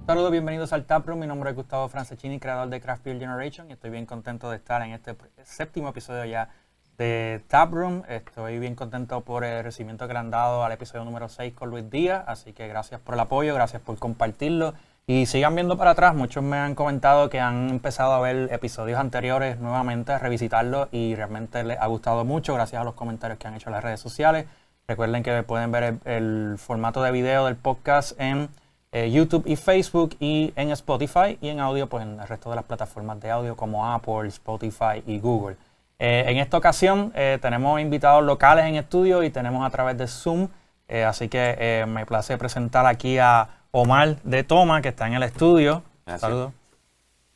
Saludos, bienvenidos al Taproom. Mi nombre es Gustavo Francescini, creador de Craft Beer Generation, y estoy bien contento de estar en este séptimo episodio ya de Taproom. Estoy bien contento por el recibimiento que le han dado al episodio número 6 con Luis Díaz, así que gracias por el apoyo, gracias por compartirlo. Y sigan viendo para atrás, muchos me han comentado que han empezado a ver episodios anteriores nuevamente, a revisitarlos, y realmente les ha gustado mucho gracias a los comentarios que han hecho en las redes sociales. Recuerden que pueden ver el formato de video del podcast en YouTube y Facebook, y en Spotify, y en audio pues en el resto de las plataformas de audio como Apple, Spotify y Google. En esta ocasión tenemos invitados locales en estudio y tenemos a través de Zoom, así que me place presentar aquí a Omar de TOMA, que está en el estudio. Saludos.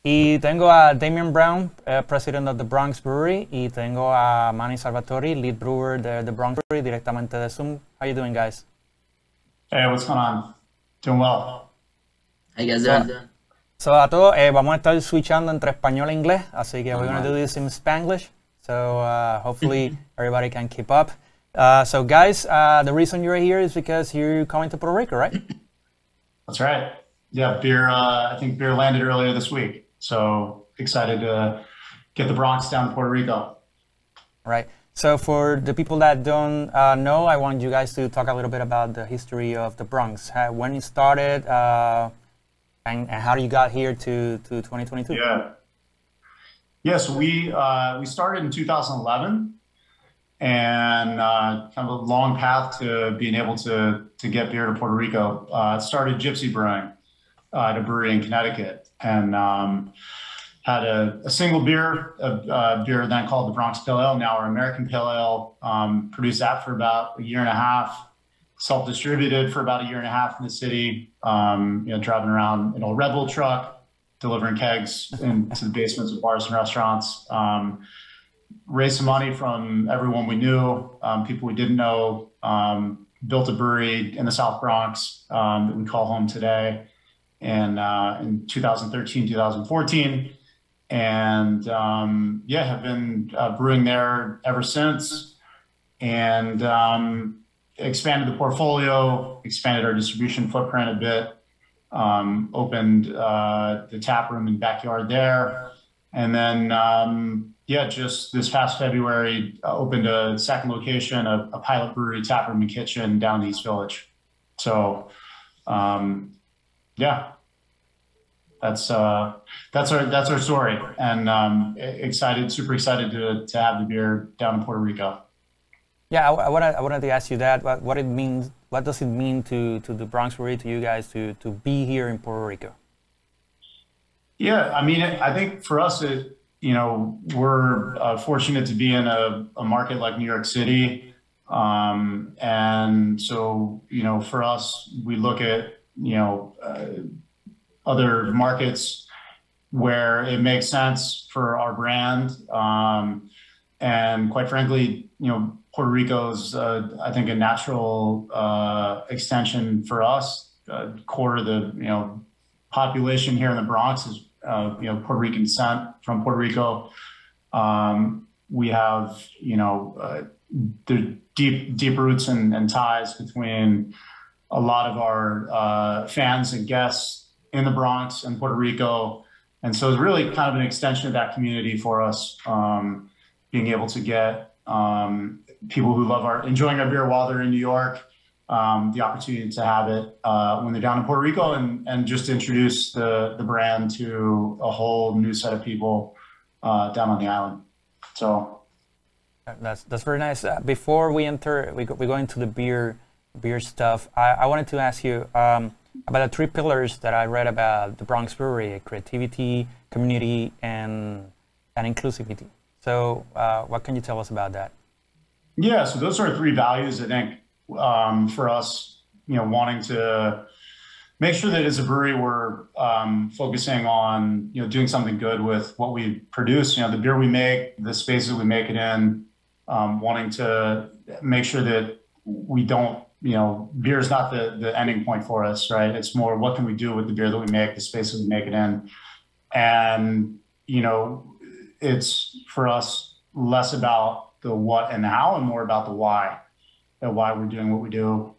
Y tengo a Damian Brown, president of the Bronx Brewery, y tengo a Manny Salvatori, lead brewer de the Bronx Brewery, directamente de Zoom. How you doing, guys? Hey, what's going on? Doing well. How you guys doing? So a todos vamos a estar switchando entre español e inglés, así que we're going to do this in Spanglish, so hopefully everybody can keep up. So guys, the reason you're here is because you're coming to Puerto Rico, right? That's right. Yeah, beer. I think beer landed earlier this week, so excited to get the Bronx down to Puerto Rico. Right. So for the people that don't know, I want you guys to talk a little bit about the history of the Bronx, when it started, and how you got here to 2022. Yeah. So we started in 2011, and kind of a long path to being able to get beer to Puerto Rico. Started Gypsy Brewing at a brewery in Connecticut, and had a single beer, a beer then called the Bronx Pale Ale, now our American Pale Ale. Produced that for about a year and a half. Self-distributed for about a year and a half in the city. Driving around in a Red Bull truck, delivering kegs into the basements of bars and restaurants. Raised some money from everyone we knew, people we didn't know. Built a brewery in the South Bronx that we call home today, and in 2013, 2014. And have been brewing there ever since, and expanded the portfolio, expanded our distribution footprint a bit, opened the taproom and backyard there, and then just this past February opened a second location, a pilot brewery, taproom and kitchen down in the East Village. So that's our story, and super excited to have the beer down in Puerto Rico. Yeah, I wanted to ask you that. What it means? What does it mean to the Bronx Brewery, to you guys, to be here in Puerto Rico? Yeah, I mean, I think for us, we're fortunate to be in a market like New York City, and so for us, we look at other markets where it makes sense for our brand, and quite frankly, Puerto Rico is, I think, a natural extension for us. A quarter of the population here in the Bronx is Puerto Rican descent from Puerto Rico. We have the deep roots and ties between a lot of our fans and guests in the Bronx and Puerto Rico, and so it's really kind of an extension of that community for us, being able to get people who love enjoying our beer while they're in New York, the opportunity to have it when they're down in Puerto Rico, and just introduce the brand to a whole new set of people down on the island. So that's very nice. Before we go into the beer stuff, I wanted to ask you about the three pillars that I read about the Bronx Brewery: creativity, community, and inclusivity. So what can you tell us about that? Yeah, so those are three values, I think, for us, wanting to make sure that as a brewery, we're focusing on, doing something good with what we produce, the beer we make, the spaces we make it in, wanting to make sure that we don't, beer is not the ending point for us, right? It's more, what can we do with the beer that we make, the spaces we make it in? And, it's for us less about the what and how, and more about the why, and why we're doing what we do.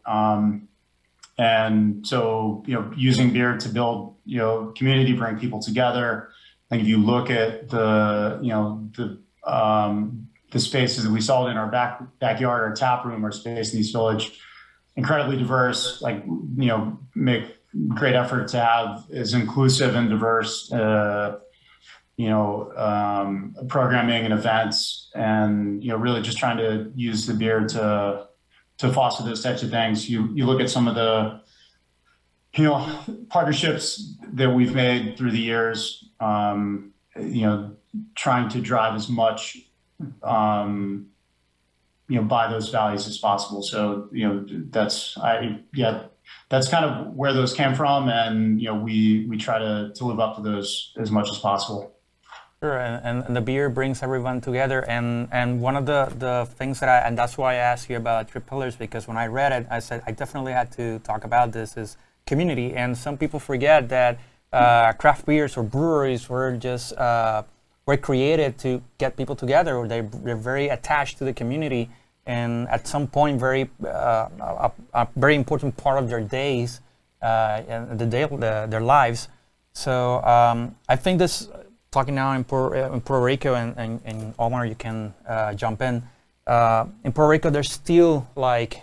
And so, using beer to build, community, bring people together. I think if you look at the spaces that we sold in our backyard, our tap room, our space in East Village, incredibly diverse, make great effort to have as inclusive and diverse, programming and events, and, really just trying to use the beer to foster those types of things. You look at some of the, partnerships that we've made through the years, trying to drive as much, by those values as possible. So, that's kind of where those came from. And, we try to live up to those as much as possible. Sure, and the beer brings everyone together. And one of the things that and that's why I asked you about Three Pillars, because when I read it, I said I definitely had to talk about this, is community. And some people forget that craft beers or breweries were just were created to get people together, or they're very attached to the community, and at some point a very important part of their days and their lives. So I think this, talking now in Puerto Rico, and Omar, you can jump in. In Puerto Rico, there's still like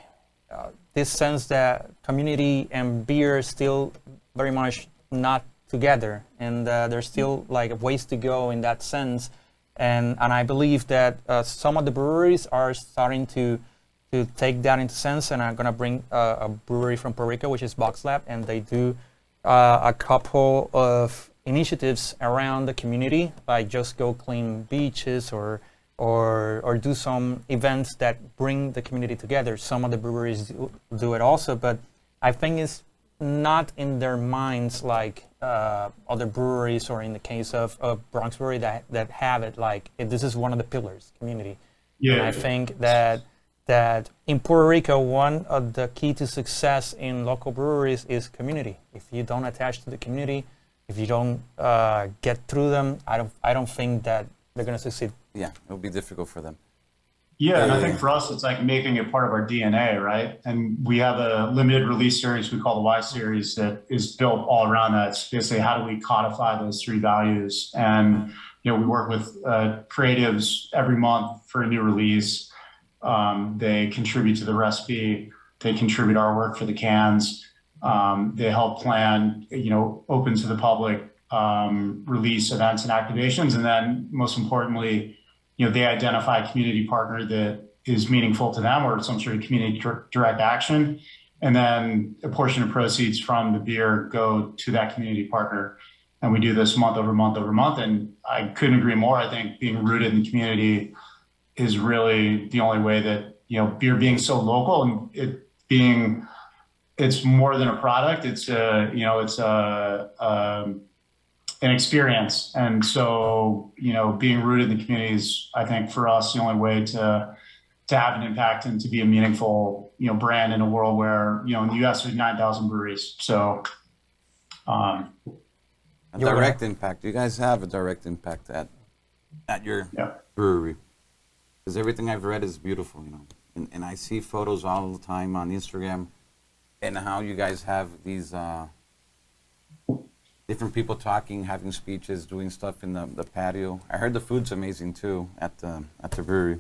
this sense that community and beer is still very much not together, and there's still like ways to go in that sense. And I believe that some of the breweries are starting to take that into sense, and I'm gonna bring a brewery from Puerto Rico, which is Box Lab, and they do a couple of initiatives around the community, like just go clean beaches or do some events that bring the community together. Some of the breweries do it also, but I think it's not in their minds like other breweries, or in the case of Bronx Brewery that have it like this is one of the pillars, community. Yeah. And I think that in Puerto Rico, one of the key to success in local breweries is community. If you don't attach to the community, if you don't get through them, I don't think that they're going to succeed. Yeah, it'll be difficult for them. Yeah, and I think for us, it's like making it part of our DNA, right? And we have a limited release series we call the Y series that is built all around that. It's basically, how do we codify those three values? And, we work with creatives every month for a new release. They contribute to the recipe. They contribute artwork for the cans. They help plan, open to the public release events and activations. And then most importantly, they identify a community partner that is meaningful to them, or some sort of community direct action. And then a portion of proceeds from the beer go to that community partner. And we do this month over month over month. And I couldn't agree more. I think being rooted in the community is really the only way that, beer being so local and it's more than a product. It's an experience. And so, being rooted in the community is, I think, for us, the only way to have an impact and to be a meaningful, brand in a world where, in the US there's 9,000 breweries. So, a direct impact. You guys have a direct impact at your brewery. Because everything I've read is beautiful, and I see photos all the time on Instagram, and how you guys have these different people talking, having speeches, doing stuff in the patio. I heard the food's amazing too at the brewery.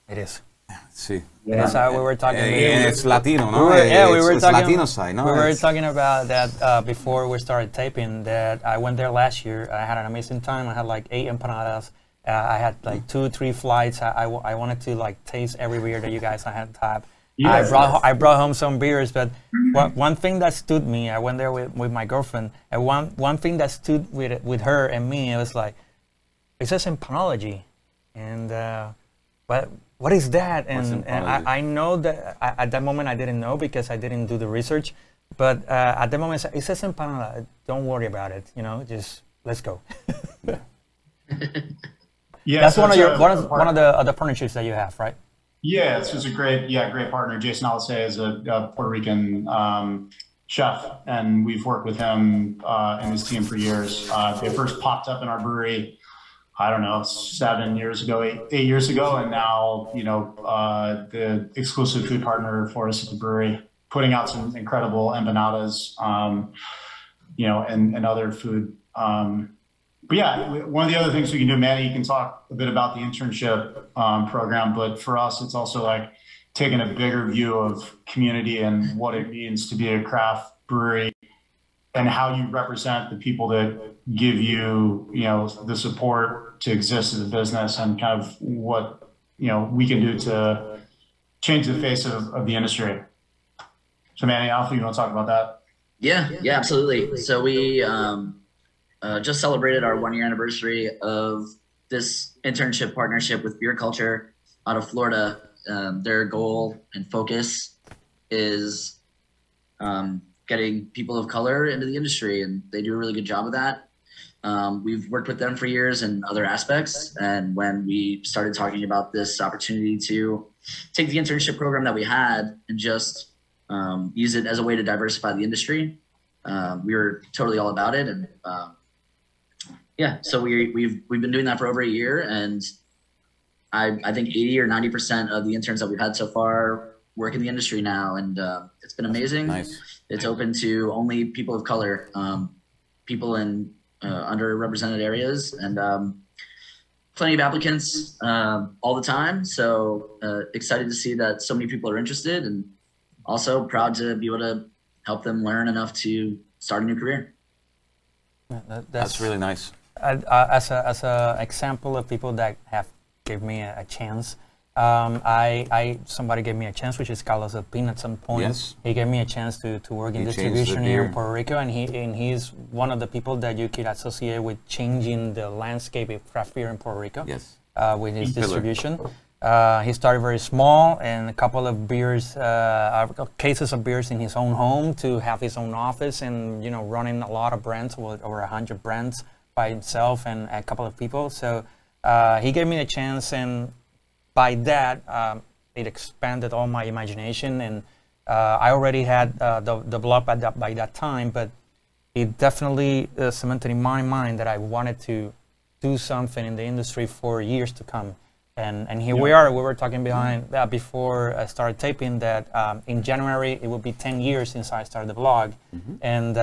It is. See. Yeah. That's how we were talking. And it's Latino, no? We were talking. Latino side, no? We were talking about that before we started taping. That I went there last year. I had an amazing time. I had like 8 empanadas. I had like 2-3 flights. I wanted to like taste every beer that you guys had tap. Yes, I brought home some beers, but one thing that stood me, I went there with my girlfriend, and one thing that stood with her and me, it was like, it says empanology, and what is that? And I know that at that moment I didn't know because I didn't do the research, but at that moment it says empanada. Don't worry about it, just let's go. Yeah, that's one of the other partnerships that you have, right? Yeah, this was a great partner. Jason Alisay is a Puerto Rican chef, and we've worked with him and his team for years. They first popped up in our brewery, I don't know, 7 years ago, 8 years ago, and now, the exclusive food partner for us at the brewery. putting out some incredible empanadas, you know, and other food. But yeah, one of the other things we can do, Manny, you can talk a bit about the internship program, but for us, it's also like taking a bigger view of community and what it means to be a craft brewery and how you represent the people that give you, you know, the support to exist as a business and kind of what, you know, we can do to change the face of the industry. So Manny, I don't think you want to talk about that. Yeah, absolutely. So we just celebrated our 1-year anniversary of this internship partnership with Beer Culture out of Florida. Their goal and focus is getting people of color into the industry, and they do a really good job of that. We've worked with them for years in other aspects, and when we started talking about this opportunity to take the internship program that we had and just use it as a way to diversify the industry, we were totally all about it. And yeah, so we've been doing that for over a year, and I think 80 or 90% of the interns that we've had so far work in the industry now, and it's been amazing. Nice. It's open to only people of color, people in underrepresented areas, and plenty of applicants all the time. So excited to see that so many people are interested, and also proud to be able to help them learn enough to start a new career. That's really nice. As a example of people that have gave me a chance, somebody gave me a chance, which is Carlos Alpin at some point. Yes. He gave me a chance to work in distribution here in Puerto Rico, and he's one of the people that you could associate with changing the landscape of craft beer in Puerto Rico. Yes. With his distribution. He started very small, and a couple of beers, cases of beers in his own home, to have his own office, and you know, running a lot of brands, over 100 brands by himself and a couple of people. So he gave me a chance, and by that it expanded all my imagination. And I already had the blog by that time, but it definitely cemented in my mind that I wanted to do something in the industry for years to come. And here we are. We were talking before I started taping that in January it will be 10 years since I started the blog. And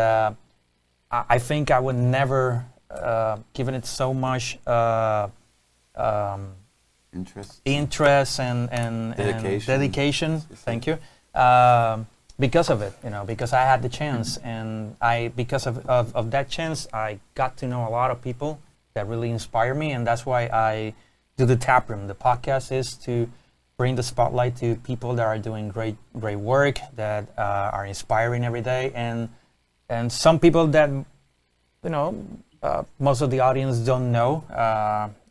I think I would never given it so much interest and dedication. Thank you. Because of it, you know, because I had the chance, and because of that chance, I got to know a lot of people that really inspire me, and that's why I do the Taproom. The podcast is to bring the spotlight to people that are doing great work, that are inspiring every day, and some people that, you know, most of the audience don't know.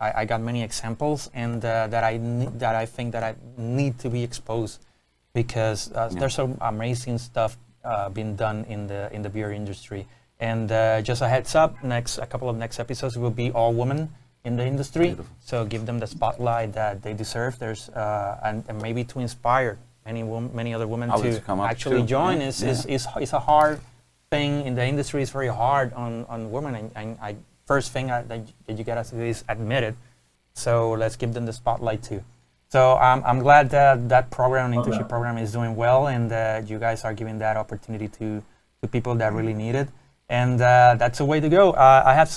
I got many examples, and that I think that I need to be exposed, because there's some amazing stuff being done in the beer industry. And just a heads up, a couple of next episodes will be all women in the industry. Beautiful. So give them the spotlight that they deserve. There's and maybe to inspire many other women to actually join. It's a hard thing in the industry. It's very hard on women, and first thing that you gotta do is admit it. So let's give them the spotlight too. So I'm glad that program, internship program, is doing well, and that you guys are giving that opportunity to people that really need it. And that's a way to go. I have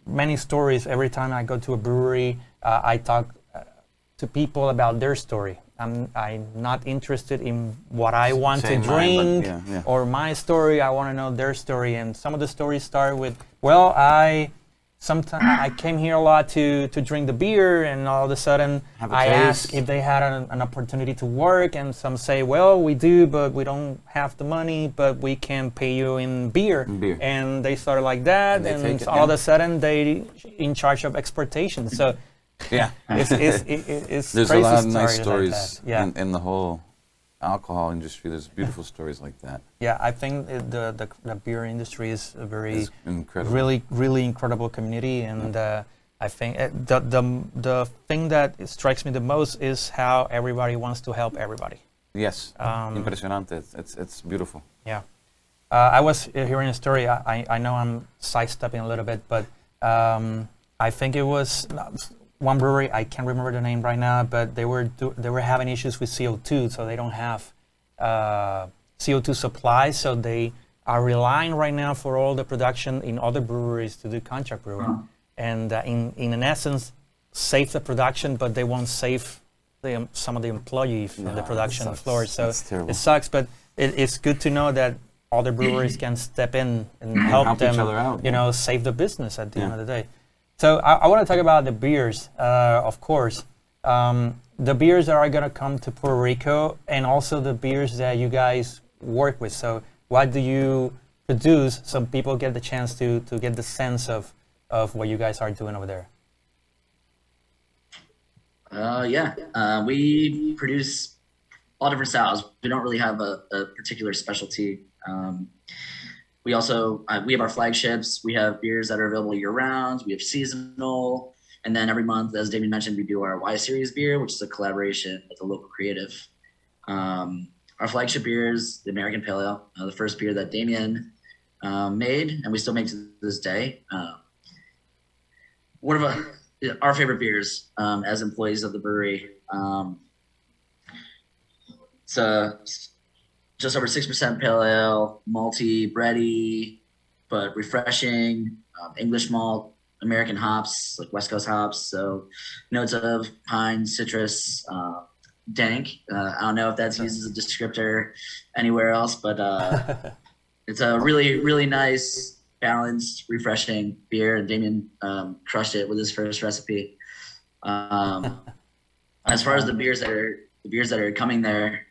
many stories. Every time I go to a brewery, I talk to people about their story. I'm not interested in what I want to drink or my story. I want to know their story. And some of the stories start with, well, I came here a lot to drink the beer, and all of a sudden I ask if they had an opportunity to work, and some say, well, we do, but we don't have the money, but we can pay you in beer. And they started like that, and all of a sudden they in charge of exportation. So it's there's crazy a lot of nice stories like in the whole alcohol industry. There's beautiful stories like that. Yeah, I think the beer industry is a very really incredible community, and I think the thing that strikes me the most is how everybody wants to help everybody. Yes, impresionante. It's beautiful. Yeah, I was hearing a story. I know I'm sidestepping a little bit, but I think it was one brewery. I can't remember the name right now, but they were having issues with CO2, so they don't have CO2 supply, so they are relying right now for all the production in other breweries to do contract brewing, and in essence, save the production, but they won't save some of the employees from the production floor. So it sucks, but it's good to know that other breweries can step in and help them, each other out, you know, save the business at the end of the day. So I want to talk about the beers, of course. The beers that are going to come to Puerto Rico, and also the beers that you guys work with. So what do you produce so people get the chance to get the sense of what you guys are doing over there? We produce all different styles. We don't really have a particular specialty. We also we have our flagships. We have beers that are available year round. We have seasonal, and then every month, as Damien mentioned, we do our Y Series beer, which is a collaboration with a local creative. Our flagship beer is the American Pale Ale, the first beer that Damien made, and we still make to this day. One of our favorite beers as employees of the brewery. It's just over 6% pale ale, malty, bready, but refreshing. English malt, American hops, like West Coast hops. So notes of pine, citrus, dank. I don't know if that's used as a descriptor anywhere else, but it's a really, really nice, balanced, refreshing beer. And Damien crushed it with his first recipe. As far as the beers that are coming there,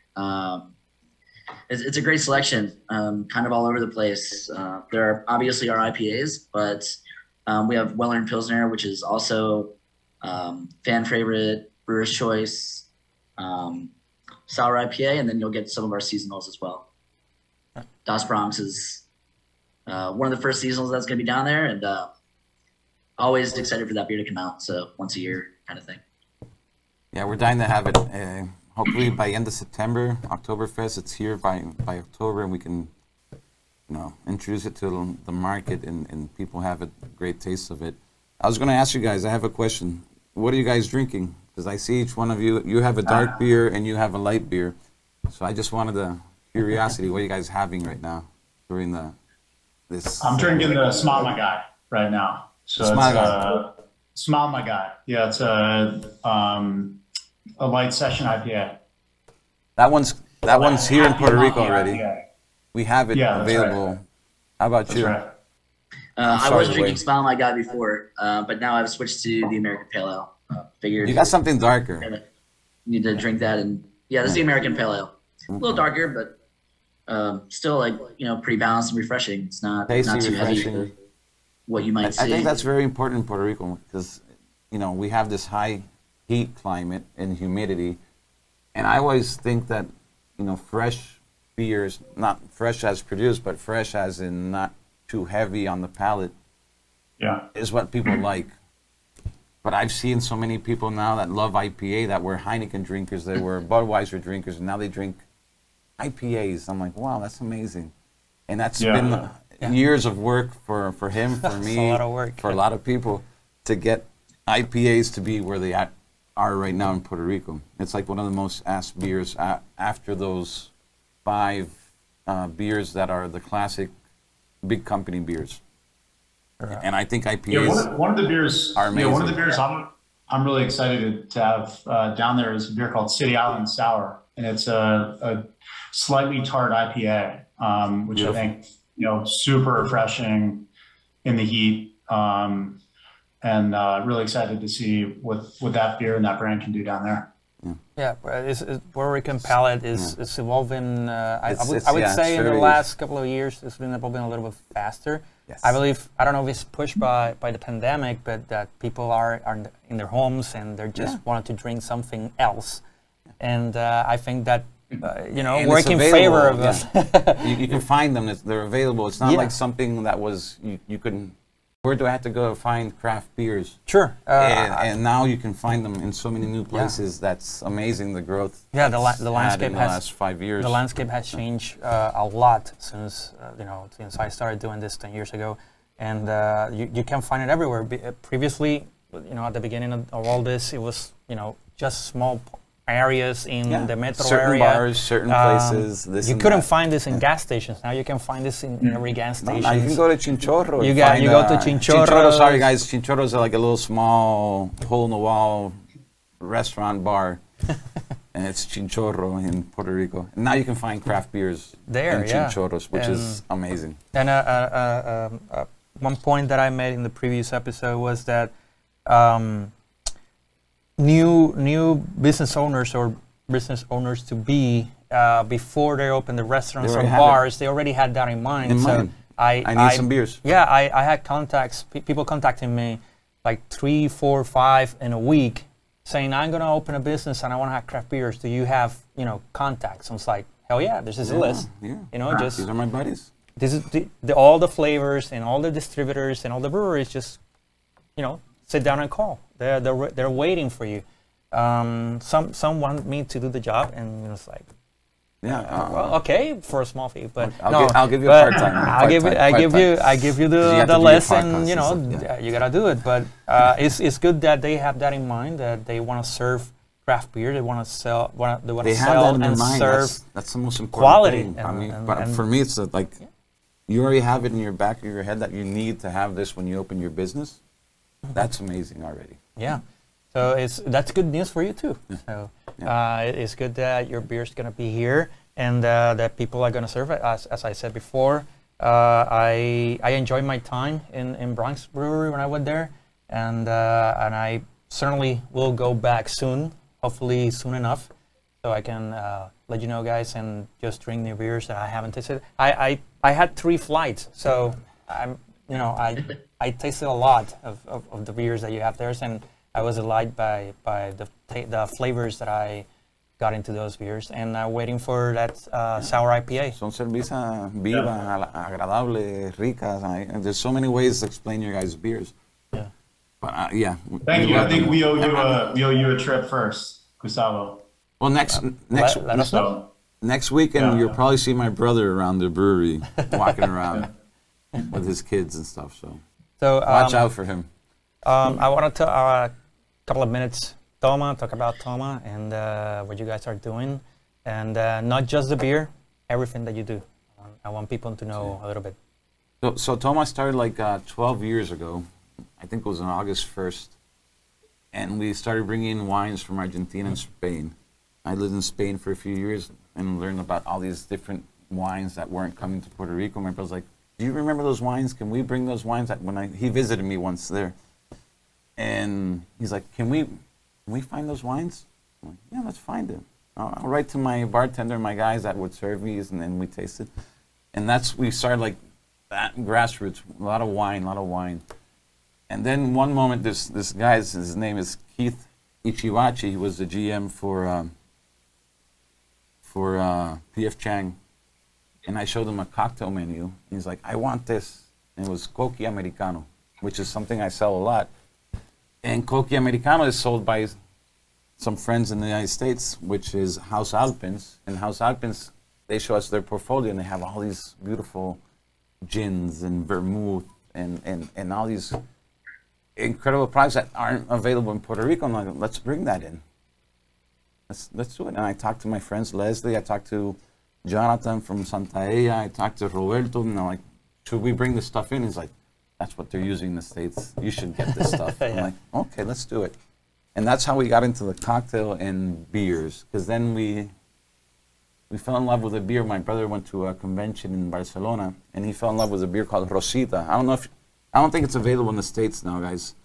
it's a great selection, kind of all over the place. There are obviously our IPAs, but we have Well-Earned Pilsner, which is also fan favorite, brewer's choice, sour IPA, and then you'll get some of our seasonals as well. Das Bronx is one of the first seasonals that's going to be down there, and always excited for that beer to come out. So once a year kind of thing. Yeah, we're dying to have it. Hopefully by end of September, Oktoberfest, it's here by October, and we can, you know, introduce it to the market, and people have a great taste of it. I was going to ask you guys, I have a question. What are you guys drinking? Because I see each one of you have a dark beer and you have a light beer. So I just wanted the curiosity, what are you guys having right now during this? I'm drinking the Smile My Guy right now. So Smile My Guy. Yeah, it's a light session IPA. That one's here in Puerto Rico already. IPA. We have it available. Right. How about you? Right. I was drinking Smile My Guy before, but now I've switched to the American Pale Ale. Figured you got something darker. Need to drink that, and this is the American Pale Ale. A little darker, but still, like, you know, pretty balanced and refreshing. It's not tasty, too refreshing. heavy for what you might see. I think that's very important in Puerto Rico because, you know, we have this high heat climate and humidity, and I always think that, you know, fresh beers, not fresh as produced, but fresh as in not too heavy on the palate, is what people like. But I've seen so many people now that love IPA that were Heineken drinkers, they were Budweiser drinkers, and now they drink IPAs. I'm like, wow, that's amazing. And that's been years of work for him, for me, a lot of work. for a lot of people to get IPAs to be where they are right now in Puerto Rico. It's like one of the most asked beers after those 5 beers that are the classic big company beers. And I think IPAs one of the beers are amazing. One of the beers I'm really excited to have down there is a beer called City Island Sour, and it's a slightly tart IPA, which Beautiful. I think, you know, super refreshing in the heat, and really excited to see what that beer and that brand can do down there. Yeah, Puerto Rican palate is evolving. I would say in the last couple of years, it's been evolving a little bit faster. Yes. I believe, I don't know if it's pushed by the pandemic, but that people are in their homes and they're just wanting to drink something else. And I think that, you know, work in favor of us. You can find them, they're available. It's not like something that was, you couldn't, where do I have to go to find craft beers? Sure. And now you can find them in so many new places. That's amazing, the growth. Yeah, the landscape in the last 5 years. The landscape has changed a lot since, you know, since I started doing this 10 years ago. And you can find it everywhere. Previously, you know, at the beginning of all this, it was, you know, just small areas in the metro certain area. Bars, certain places. You couldn't find this in gas stations. Now you can find this in every gas station. No, you can go to Chinchorro. You go to Chinchorro. Chinchorro, sorry guys, Chinchorro's are like a little small hole-in-the-wall restaurant bar. And it's Chinchorro in Puerto Rico. And now you can find craft beers there, in Chinchorros, which is amazing. And one point that I made in the previous episode was that new business owners or business owners to be before they open the restaurants or bars, they already had that in mind. I need some beers. Yeah, I had contacts, people contacting me like 3, 4, 5 in a week, saying I'm gonna open a business and I want to have craft beers. Do you have contacts? I was like, hell yeah, this is a list. Yeah. Just these are my buddies. This is all the flavors and all the distributors and all the breweries just sit down and call. They're waiting for you. Some want me to do the job, and it's like, well, okay, for a small fee, but I'll give you a part time. I give you the list, and you gotta do it. But it's good that they have that in mind, that they want to serve craft beer, they want to sell, they want to sell and serve. That's the most important quality. thing. But for me, it's like you already have it in your back of your head that you need to have this when you open your business. That's amazing already. Yeah. So that's good news for you too. So it's good that your beer's gonna be here and that people are gonna serve it. As I said before, I enjoyed my time in Bronx Brewery when I went there, and I certainly will go back soon. Hopefully soon enough, so I can let you know, guys, and just drink new beers that I haven't tasted. I had 3 flights, so I tasted a lot of the beers that you have there, and I was delighted by the flavors that I got into those beers, and I'm waiting for that sour IPA. Son cerveza viva, agradable, ricas. There's so many ways to explain your guys' beers. Yeah. But Thank you. I think we owe you a trip first, Gustavo. Well, next weekend you'll probably see my brother around the brewery, walking around with his kids and stuff. So watch out for him. I want to a couple of minutes, talk about TOMA and what you guys are doing, and not just the beer, everything that you do. I want people to know a little bit. So TOMA started like 12 years ago. I think it was on August 1st. And we started bringing in wines from Argentina and Spain. I lived in Spain for a few years and learned about all these different wines that weren't coming to Puerto Rico. My brother's like, do you remember those wines? Can we bring those wines? He visited me once there. And he's like, can we find those wines? I'm like, yeah, let's find them. I'll write to my bartender, my guys that would serve me, and then we tasted. And we started like that, grassroots, a lot of wine. And then one moment, this guy, his name is Keith Ichiwachi. He was the GM for P.F. Chang. And I showed him a cocktail menu. He's like, I want this. And it was Coqui Americano, which is something I sell a lot. And Coqui Americano is sold by some friends in the United States, which is House Alpins. And House Alpins, they show us their portfolio, and they have all these beautiful gins and vermouth and all these incredible products that aren't available in Puerto Rico. I'm like, let's bring that in. Let's do it. And I talked to my friends, Leslie. I talked to Jonathan from Santa Ella. I talked to Roberto. And I'm like, should we bring this stuff in? He's like, that's what they're using in the States. You should get this stuff. I'm like, okay, let's do it. And that's how we got into the cocktail and beers. Because then we fell in love with a beer. My brother went to a convention in Barcelona, and he fell in love with a beer called Rosita. I don't think it's available in the States now, guys.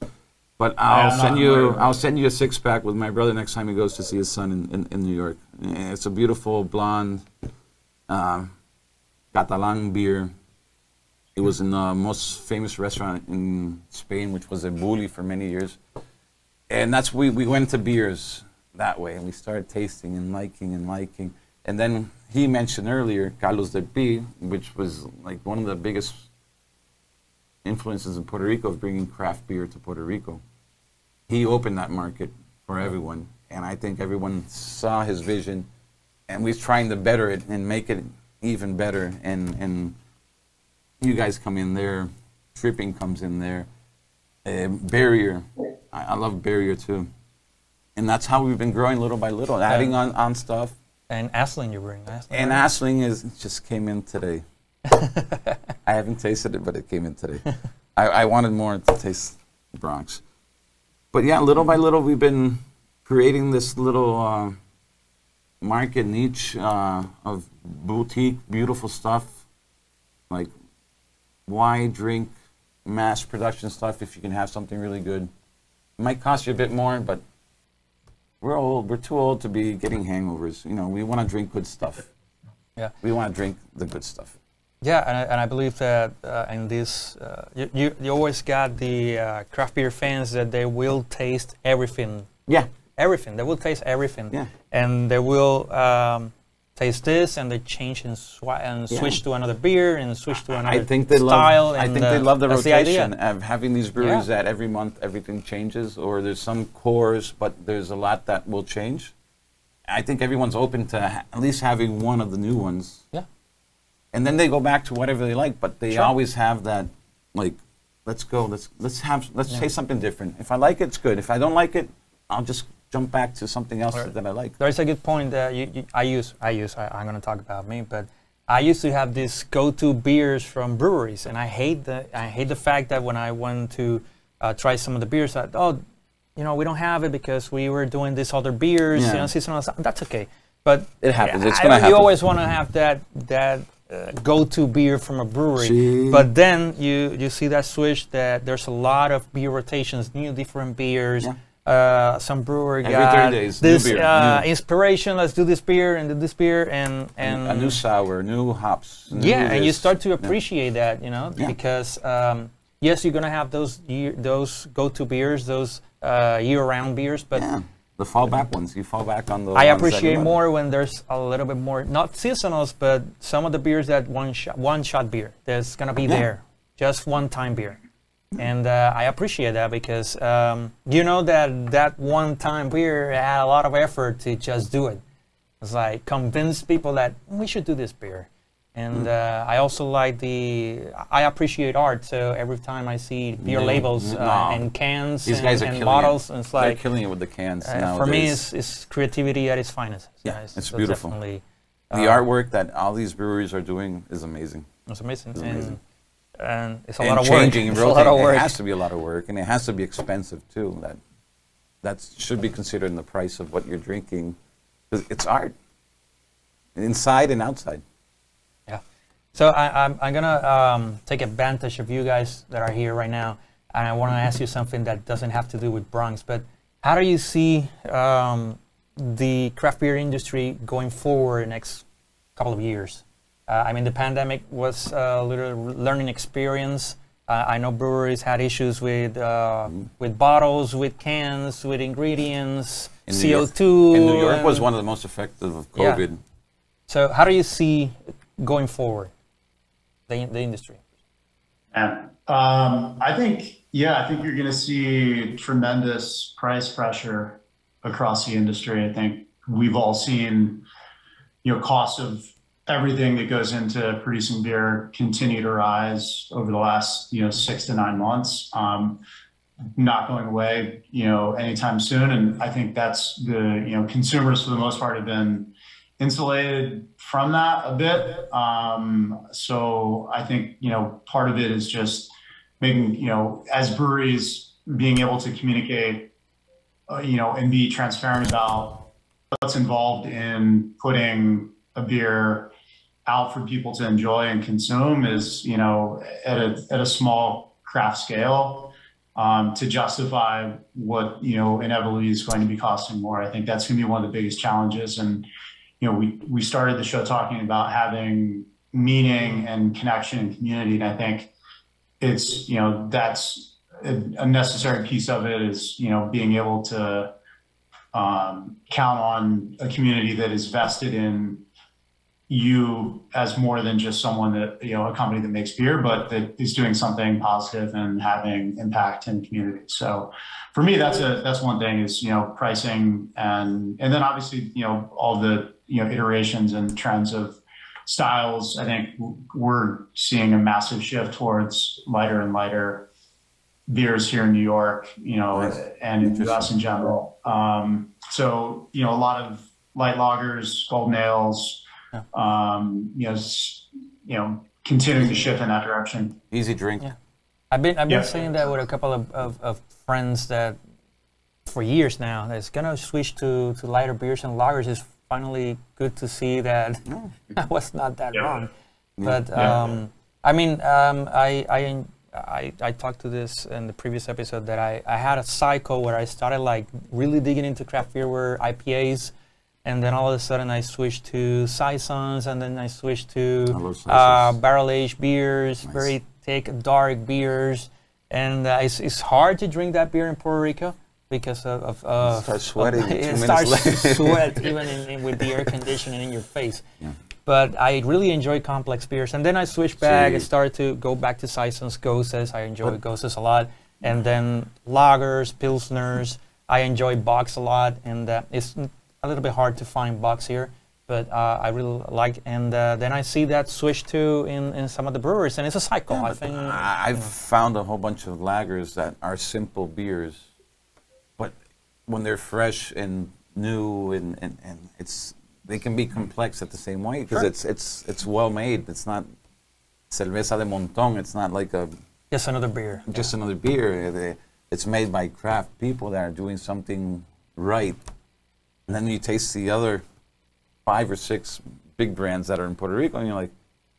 But I'll send you a 6-pack with my brother next time he goes to see his son in New York. It's a beautiful blonde Catalan beer. It was in the most famous restaurant in Spain, which was a Bulli for many years. And that's we went into beers that way, and we started tasting and liking. And then he mentioned earlier Carlos del Pi, which was like one of the biggest influences in Puerto Rico of bringing craft beer to Puerto Rico. He opened that market for everyone, and I think everyone saw his vision, and we're trying to better it and make it even better. And you guys come in there, Tripping comes in there, Barrier. I love Barrier too. And that's how we've been growing little by little, adding on stuff. And Asling you bring. And Asling just came in today. I haven't tasted it, but it came in today. I wanted more to taste Bronx. But yeah, little by little, we've been creating this little market niche of boutique, beautiful stuff. Like, why drink mass production stuff if you can have something really good? It might cost you a bit more, but we're old. We're too old to be getting hangovers. You know, we want to drink good stuff. Yeah. We want to drink the good stuff. Yeah, and I believe that in this, you always got the craft beer fans that they will taste everything. Yeah. Everything. They will taste everything. Yeah. And they will taste this, and they change and switch to another beer and switch to another style. I think they love the rotation of having these breweries that every month everything changes, or there's some cores, but there's a lot that will change. I think everyone's open to at least having one of the new ones. Yeah. And then they go back to whatever they like, but they always have that, like, let's taste something different. If I like it, it's good. If I don't like it, I'll just jump back to something else that I like. There's a good point that I'm going to talk about me, but I used to have these go-to beers from breweries, and I hate the fact that when I went to try some of the beers, we don't have it because we were doing these other beers, seasonal. That's okay, but it happens. It's going to happen. You always want to have that go-to beer from a brewery, but then you see that switch that there's a lot of beer rotations, new different beers. Some brewer got 30 days, this new beer, inspiration. Let's do this beer and do this beer and a new sour, new hops. And you start to appreciate that, because yes, you're gonna have those go-to beers, those year-round beers, but the fallback ones. You fall back on those. I appreciate more when there's a little bit more, not seasonals, but some of the beers that one shot beer. There's gonna be there, just one-time beer. And I appreciate that because that one-time beer had a lot of effort to just do it. It's like convince people that we should do this beer. And I also I appreciate art. So every time I see beer labels and cans and bottles, it's like they're killing it with the cans. For me, it's creativity at its finest. Yeah, it's beautiful. The artwork that all these breweries are doing is amazing. It's amazing. It's amazing. And it's a lot of work. It's a lot of work. It has to be a lot of work, and it has to be expensive too. That should be considered in the price of what you're drinking, because it's art, inside and outside. Yeah. So I'm gonna take advantage of you guys that are here right now, and I want to ask you something that doesn't have to do with Bronx, but how do you see the craft beer industry going forward the next couple of years? The pandemic was a little learning experience. I know breweries had issues with bottles, with cans, with ingredients, CO2. And New York was one of the most effective of COVID. Yeah. So how do you see going forward the industry? I think you're going to see tremendous price pressure across the industry. I think we've all seen, cost of everything that goes into producing beer continue to rise over the last 6 to 9 months, not going away anytime soon. And I think that's the consumers for the most part have been insulated from that a bit. So I think part of it is just making as breweries being able to communicate and be transparent about what's involved in putting a beer out for people to enjoy and consume is, at a small craft scale, to justify what, inevitably is going to be costing more. I think that's going to be one of the biggest challenges. And, we started the show talking about having meaning and connection and community. And I think it's, that's a necessary piece of it is, being able to count on a community that is vested in you as more than just someone that, a company that makes beer, but that is doing something positive and having impact in the community. So for me, that's one thing is, pricing and then obviously, all the, iterations and trends of styles. I think we're seeing a massive shift towards lighter and lighter, beers here in New York, Nice. and in the US in general. So, a lot of light lagers, golden ales, continuing to shift in that direction. Easy drink. Yeah. I've been saying that with a couple of friends that for years now that's gonna switch to lighter beers and lagers. Is finally good to see that I was not that wrong. But I talked to this in the previous episode that I had a cycle where I started like really digging into craft beer were IPAs, and then all of a sudden I switched to saisons, and then I switched to barrel aged beers, very thick dark beers, and it's hard to drink that beer in Puerto Rico because of start sweating. It starts to sweat even with the air conditioning in your face. Yeah. But I really enjoy complex beers, and then I switched back and started to go back to saisons, goses. I enjoy goses a lot, and then lagers, pilsners. I enjoy box a lot, and it's a little bit hard to find box here, but I really like. And then I see that switch to in some of the breweries, and it's a cycle. I think I've found a whole bunch of lagers that are simple beers, but when they're fresh and new and they can be complex at the same way because it's well made. It's not cerveza de montón. It's not like just another beer. Just another beer. It's made by craft people that are doing something right. And then you taste the other 5 or 6 big brands that are in Puerto Rico, and you're like,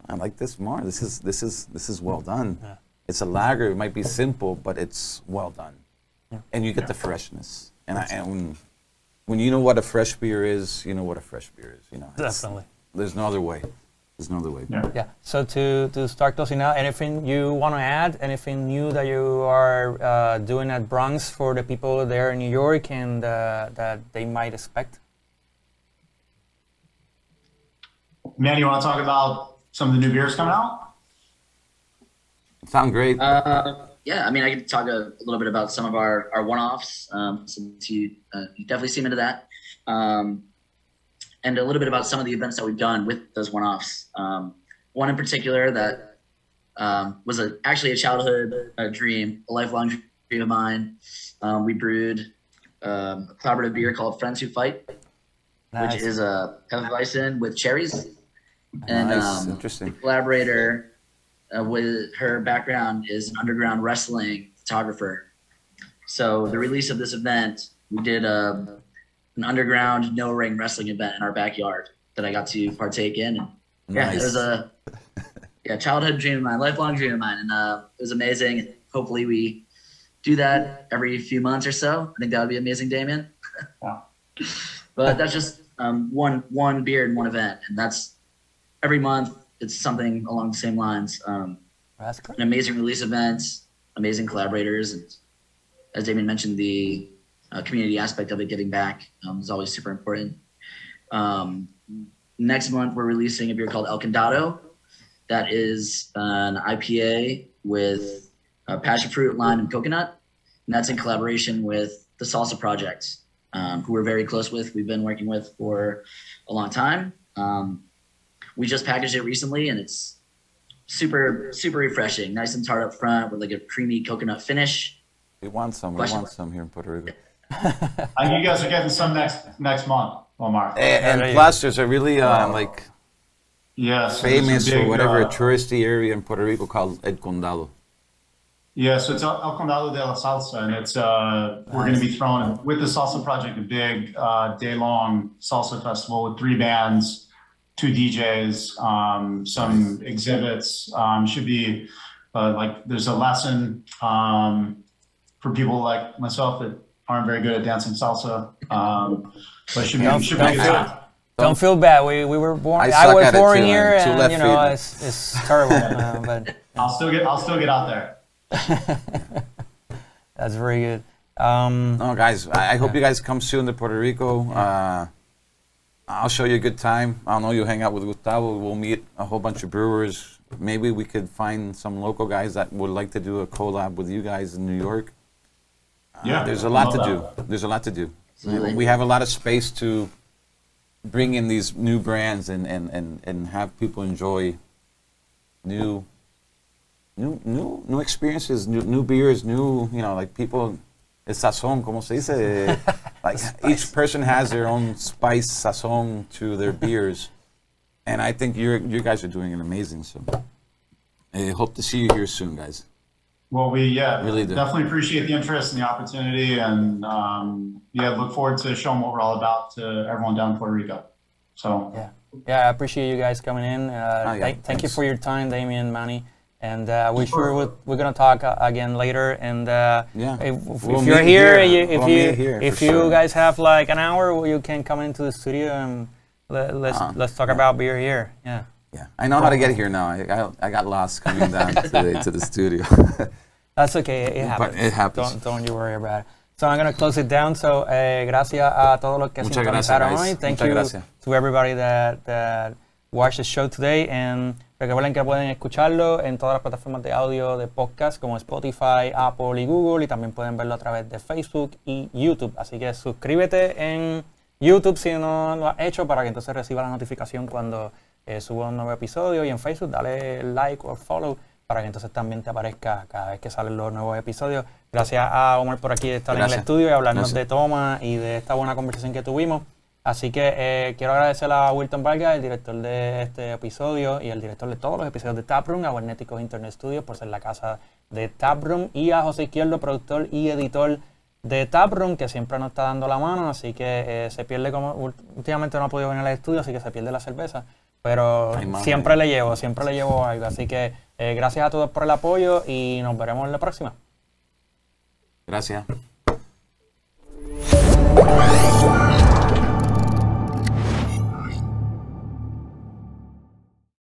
I like this more. This is well done. Yeah. It's a lager. It might be simple, but it's well done, and you get the freshness. And when you know what a fresh beer is, you know what a fresh beer is. Definitely. There's no other way. There's no other way. Yeah. So to start closing out, anything you want to add? Anything new that you are doing at Bronx for the people there in New York and that they might expect? Man, you want to talk about some of the new beers coming out? Sound great. Yeah, I mean, I could talk a little bit about some of our one-offs, since you definitely seem into that, and a little bit about some of the events that we've done with those one-offs. One in particular that was actually a childhood dream, a lifelong dream of mine. We brewed a collaborative beer called Friends Who Fight, which is a Hefeweizen with cherries. And interesting. The collaborator, with her background, is an underground wrestling photographer. So the release of this event, we did an underground no-ring wrestling event in our backyard that I got to partake in. And yeah, it was a childhood dream of mine, lifelong dream of mine, and it was amazing. Hopefully we do that every few months or so. I think that would be amazing, Damien. Wow. But that's just one beer and one event, and that's every month. It's something along the same lines. That's great. An amazing release event, amazing collaborators, and as Damien mentioned, the community aspect of it, giving back, is always super important. Next month, we're releasing a beer called El Condado. That is an IPA with passion fruit, lime, and coconut, and that's in collaboration with the Salsa Project, who we're very close with. We've been working with for a long time. We just packaged it recently, and it's super, super refreshing. Nice and tart up front with like a creamy coconut finish. We want some. We want some here in Puerto Rico. I think you guys are getting some next month, Omar. And plus, there's a really famous big, or whatever touristy area in Puerto Rico called El Condado. Yeah, so it's El Condado de la Salsa, and it's we're going to be throwing with the Salsa Project a big day-long salsa festival with 3 bands. 2 DJs, some exhibits. Should be like there's a lesson for people like myself that aren't very good at dancing salsa. But should be good. Don't feel bad. We were born. I was born here, and it's terrible. But I'll still get out there. That's very good. No, guys, I hope you guys come soon to Puerto Rico. I'll show you a good time. I know you'll hang out with Gustavo. We'll meet a whole bunch of brewers. Maybe we could find some local guys that would like to do a collab with you guys in New York. Yeah, there's a lot to do. There's a lot to do. Absolutely. We have a lot of space to bring in these new brands and have people enjoy new new experiences, new beers, new, you know, like people, el sazón, como se dice, like each person has their own spice, sazón to their beers. And I think you guys are doing it amazing. So I hope to see you here soon, guys. Well, we really do. Definitely appreciate the interest and the opportunity, and look forward to showing what we're all about to everyone down in Puerto Rico. So I appreciate you guys coming in. Thank you for your time, Damien, Manny, and we're gonna talk again later. And if you're here, if you guys have like an hour, you can come into the studio and let's talk about beer here. Yeah, I know how to get here now. I got lost coming down today to the studio. That's okay. It happens. But it happens. Don't you worry about it. So I'm going to close it down. So gracias a todos los que sintonizaron hoy. Thank you to everybody that watched the show today. And recuerden que pueden escucharlo en todas las plataformas de audio de podcast como Spotify, Apple y Google. Y también pueden verlo a través de Facebook y YouTube. Así que suscríbete en YouTube si no lo has hecho para que entonces reciba la notificación cuando suba un nuevo episodio. Y en Facebook dale like o follow para que entonces también te aparezca cada vez que salen los nuevos episodios. Gracias a Omar por aquí de estar en el estudio y hablarnos de Toma y de esta buena conversación que tuvimos. Así que quiero agradecer a Wilton Vargas, el director de este episodio y el director de todos los episodios de Taproom, a Webneticos Internet Studios por ser la casa de Taproom, y a José Izquierdo, productor y editor de Taproom, que siempre nos está dando la mano. Así que se pierde, como últimamente no ha podido venir al estudio, así que se pierde la cerveza. Pero siempre le llevo algo. Así que gracias a todos por el apoyo y nos veremos en la próxima. Gracias.